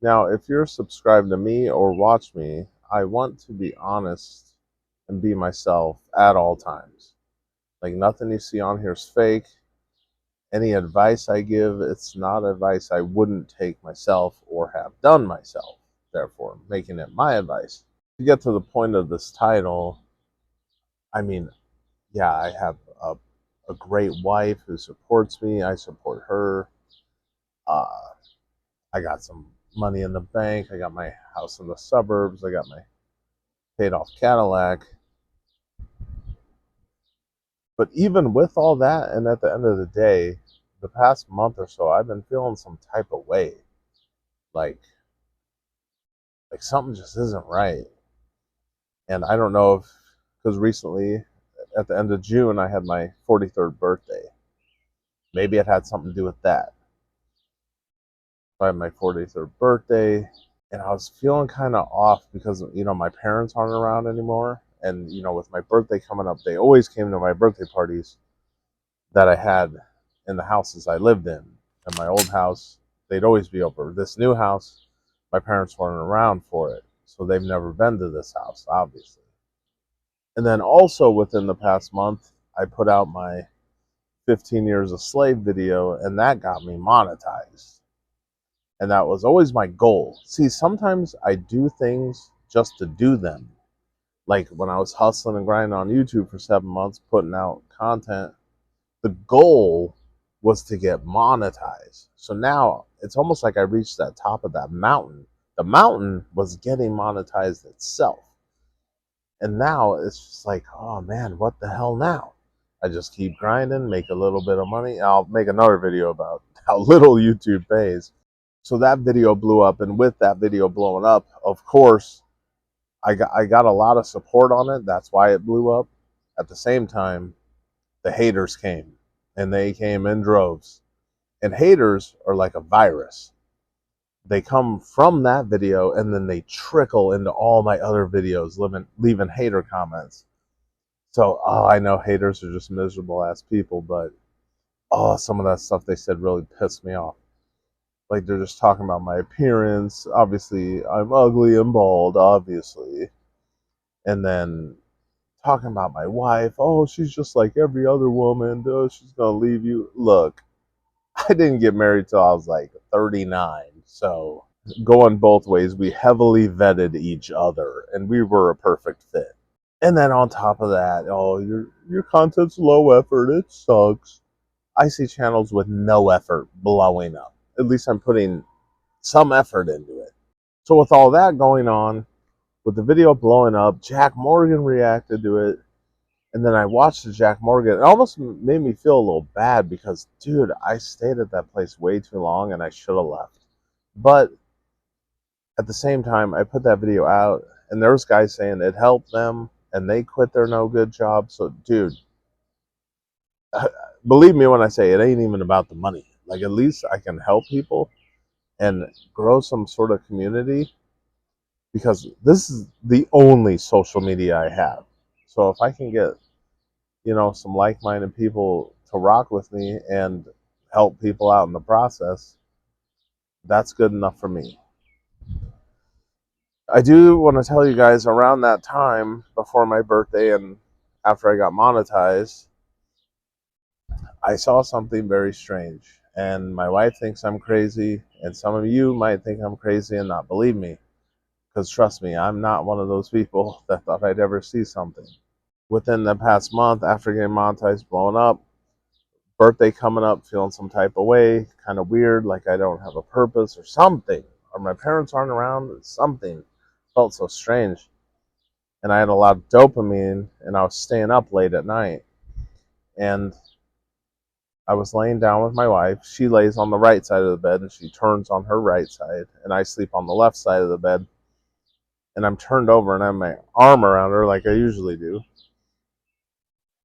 Now, if you're subscribed to me or watch me, I want to be honest and be myself at all times. Like, nothing you see on here is fake. Any advice I give, it's not advice I wouldn't take myself or have done myself, therefore making it my advice. To get to the point of this title, I mean, yeah, I have a great wife who supports me. I support her. Uh, I got some money in the bank. I got my house in the suburbs. I got my paid off Cadillac. But even with all that, and at the end of the day, the past month or so, I've been feeling some type of way. Like, like something just isn't right. And I don't know if, because recently, at the end of June, I had my 43rd birthday. Maybe it had something to do with that. So I had my 43rd birthday, and I was feeling kind of off because my parents aren't around anymore, and with my birthday coming up, they always came to my birthday parties that I had in the houses I lived in. In my old house, they'd always be over. This new house, my parents weren't around for it, so they've never been to this house, obviously. And then also within the past month, I put out my 15 years a slave video, and that got me monetized. And that was always my goal. See, sometimes I do things just to do them. Like when I was hustling and grinding on YouTube for 7 months, putting out content, the goal was to get monetized. So now it's almost like I reached that top of that mountain. The mountain was getting monetized itself. And now it's just like, oh man, what the hell now? I just keep grinding, make a little bit of money. I'll make another video about how little YouTube pays. So that video blew up, and with that video blowing up, of course, I got a lot of support on it. That's why it blew up. At the same time, the haters came, and they came in droves. And haters are like a virus. They come from that video, and then they trickle into all my other videos, leaving hater comments. So, I know haters are just miserable ass people, but some of that stuff they said really pissed me off. Like they're just talking about my appearance. Obviously, I'm ugly and bald, obviously. And then talking about my wife. Oh, she's just like every other woman. Oh, she's gonna leave you. Look, I didn't get married till I was like 39. So going both ways, we heavily vetted each other, and we were a perfect fit. And then on top of that, oh, your content's low effort. It sucks. I see channels with no effort blowing up. At least I'm putting some effort into it. So with all that going on, with the video blowing up, Jack Morgan reacted to it, and then I watched the Jack Morgan. It almost made me feel a little bad because, dude, I stayed at that place way too long and I should have left. But at the same time, I put that video out, and there was guys saying it helped them, and they quit their no good job. So, dude, believe me when I say it ain't even about the money. Like, at least I can help people and grow some sort of community because this is the only social media I have. So if I can get, some like-minded people to rock with me and help people out in the process, that's good enough for me. I do want to tell you guys around that time before my birthday and after I got monetized, I saw something very strange. And my wife thinks I'm crazy, and some of you might think I'm crazy and not believe me. Because trust me, I'm not one of those people that thought I'd ever see something. Within the past month, after getting monetized, blowing up, birthday coming up, feeling some type of way, kind of weird, like I don't have a purpose or something, or my parents aren't around, something felt so strange. And I had a lot of dopamine, and I was staying up late at night. And I was laying down with my wife. She lays on the right side of the bed, and she turns on her right side, and I sleep on the left side of the bed. And I'm turned over, and I have my arm around her like I usually do.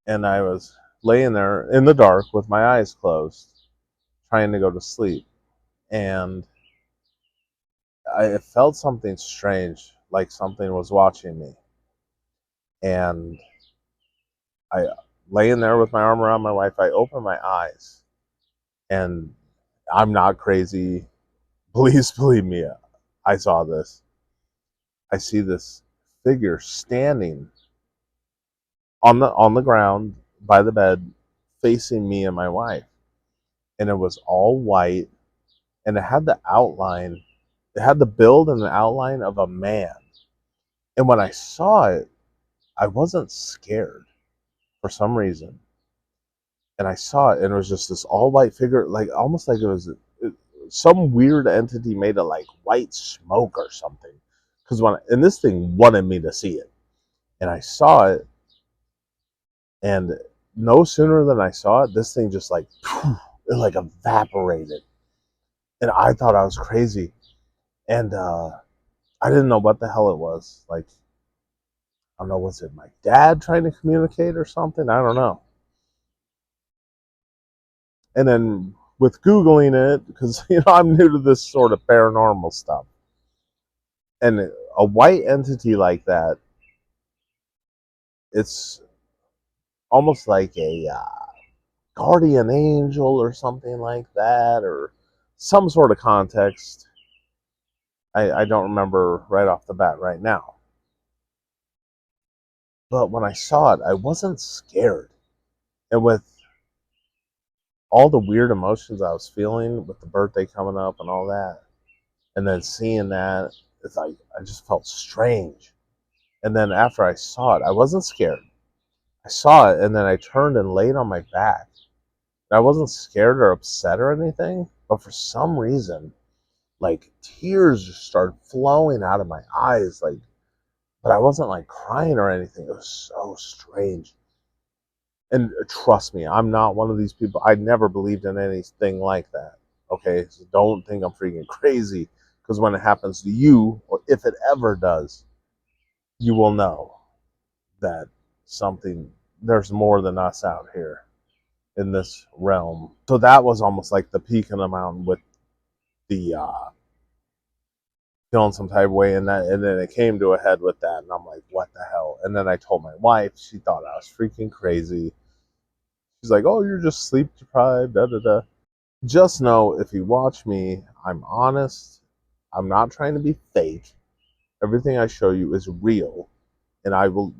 And I was laying there in the dark with my eyes closed, trying to go to sleep. And I felt something strange, like something was watching me. And I, laying there with my arm around my wife, I open my eyes. And I'm not crazy. Please believe me. I saw this. I see this figure standing on the ground by the bed, facing me and my wife, and it was all white, and it had the outline, it had the build and the outline of a man. And when I saw it, I wasn't scared for some reason. And I saw it, and it was just this all white figure, like almost like some weird entity made of like white smoke or something. Because and this thing wanted me to see it, and I saw it, and no sooner than I saw it, this thing just like it like evaporated, and I thought I was crazy, and I didn't know what the hell it was. Like, I don't know, was it my dad trying to communicate or something? I don't know. And then with Googling it, because I'm new to this sort of paranormal stuff, and a white entity like that, it's almost like a guardian angel or something like that, or some sort of context. I don't remember right off the bat right now. But when I saw it, I wasn't scared. And with all the weird emotions I was feeling with the birthday coming up and all that, and then seeing that, it's like I just felt strange. And then after I saw it, I wasn't scared. I saw it, and then I turned and laid on my back. And I wasn't scared or upset or anything, but for some reason, like tears just started flowing out of my eyes, like, but I wasn't like crying or anything. It was so strange. And trust me, I'm not one of these people. I never believed in anything like that. Okay, so don't think I'm freaking crazy, because when it happens to you, or if it ever does, you will know that something, there's more than us out here in this realm. So that was almost like the peak of the mountain with the feeling some type of way, and then it came to a head with that, and I'm like, what the hell? And then I told my wife. She thought I was freaking crazy. She's like, oh, you're just sleep deprived, da da da. Just know, if you watch me, I'm honest. I'm not trying to be fake. Everything I show you is real, and I will,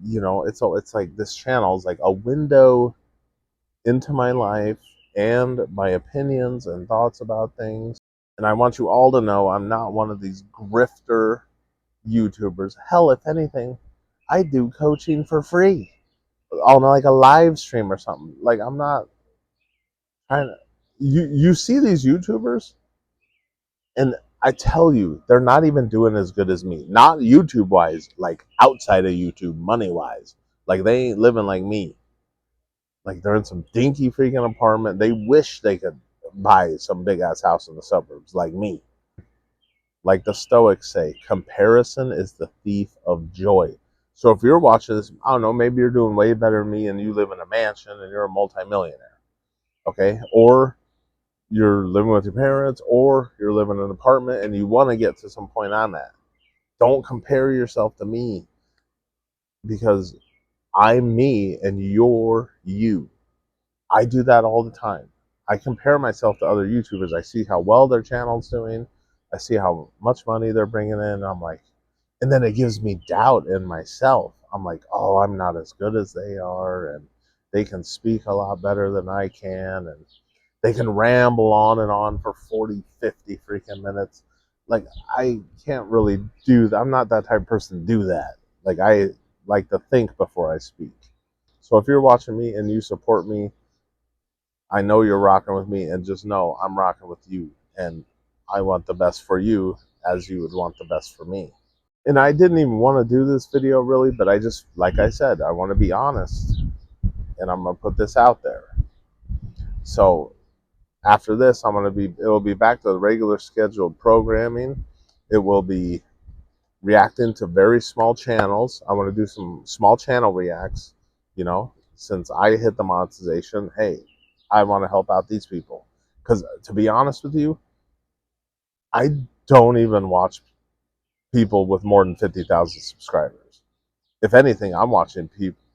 it's like this channel is like a window into my life and my opinions and thoughts about things. And I want you all to know I'm not one of these grifter YouTubers. Hell, if anything, I do coaching for free on like a live stream or something. Like, I'm not trying to. You see these YouTubers, and I tell you, they're not even doing as good as me. Not YouTube wise, like outside of YouTube, money wise. Like, they ain't living like me. Like, they're in some dinky freaking apartment. They wish they could buy some big ass house in the suburbs like me. Like the Stoics say, comparison is the thief of joy. So if you're watching this, I don't know, maybe you're doing way better than me and you live in a mansion and you're a multimillionaire. Okay? Or you're living with your parents, or you're living in an apartment and you want to get to some point I'm at. Don't compare yourself to me, because I'm me and you're you. I do that all the time. I compare myself to other YouTubers. I see how well their channel's doing. I see how much money they're bringing in. I'm like, and then it gives me doubt in myself. I'm like, oh, I'm not as good as they are, and they can speak a lot better than I can, and they can ramble on and on for 40, 50 freaking minutes. Like, I can't really do that. I'm not that type of person to do that. Like, I like to think before I speak. So if you're watching me and you support me, I know you're rocking with me, and just know I'm rocking with you, and I want the best for you as you would want the best for me. And I didn't even want to do this video really, but I just, like I said, I want to be honest, and I'm going to put this out there. So after this, it will be back to the regular scheduled programming. It will be reacting to very small channels. I want to do some small channel reacts, since I hit the monetization. Hey, I want to help out these people. Because to be honest with you, I don't even watch people with more than 50,000 subscribers. If anything, I'm watching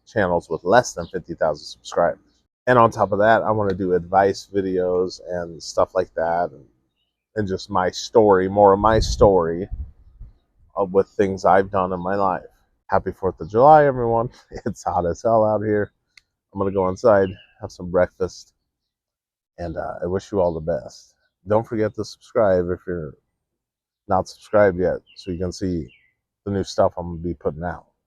channels with less than 50,000 subscribers. And on top of that, I want to do advice videos and stuff like that, and just my story, more of my story. with things I've done in my life. Happy 4th of July, everyone. It's hot as hell out here. I'm going to go inside, have some breakfast, and I wish you all the best. Don't forget to subscribe if you're not subscribed yet so you can see the new stuff I'm going to be putting out.